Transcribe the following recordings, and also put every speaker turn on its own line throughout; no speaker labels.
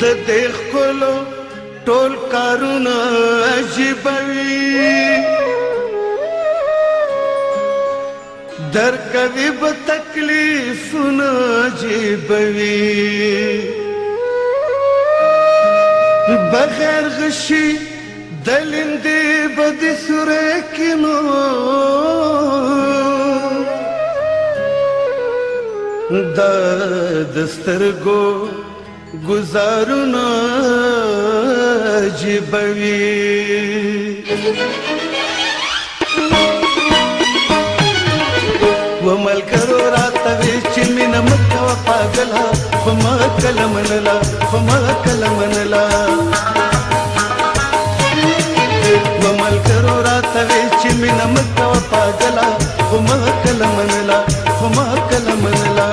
د دې ښکلو ټول کارونه عجیبه وي درکوي به تکلیفونه عجیبه وي بغیر غشي د لندې به د سوری کې نو دا د سترګو گزارنا عجیبه وي و ملګرو راته وی چې مینه مه کوه پاګله خو ما کله منله خو ما کله منله و ملګرو راته وی چې مینه مه کوه پاګله خو ما کله منله خو ما کله منله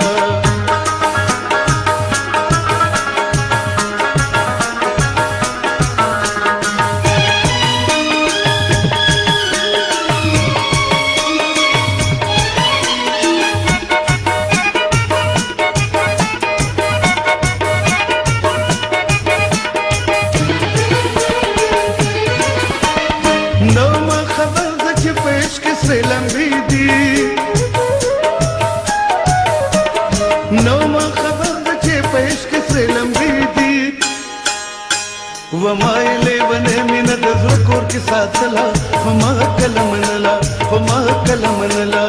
ومایلې ونې مینه د زړه کور کې ساتله خو ما کله منله خو ما کله منله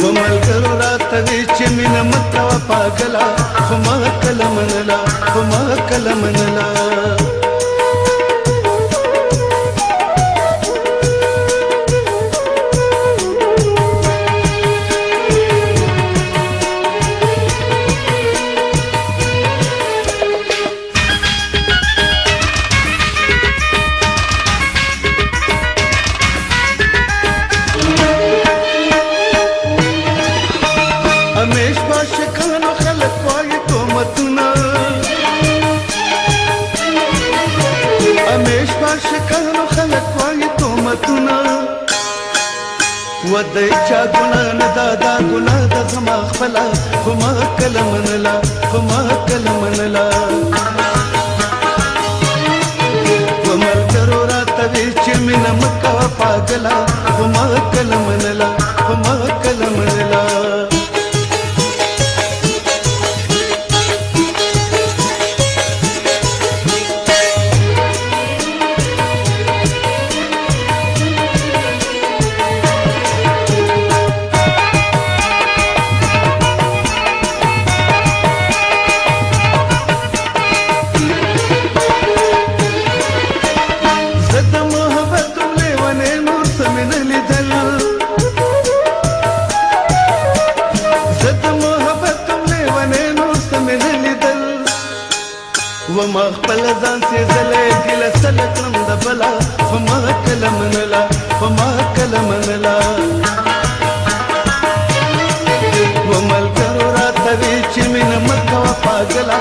و ملګرو راته وی چې مینه مه کوه پاګله خو ما کله منله خو ما کله منله همیش عاشقانو خلک وایي تهمتونه همیش عاشقانو خلک وایي تهمتونه و د چا ګناه نه ده دا ګناه ده زما خپله خو ما کله منله خو ما کله منله و ملګرو راته وی چې مینه مه کوه پاګله خو ما کله منله خو ما کله منله وما خپل ځان سېزلی ګیله سله کړم د بله خو ما کله منله خو ما کله منله و ملګرو راته وی چې مینه مه کوه پاګله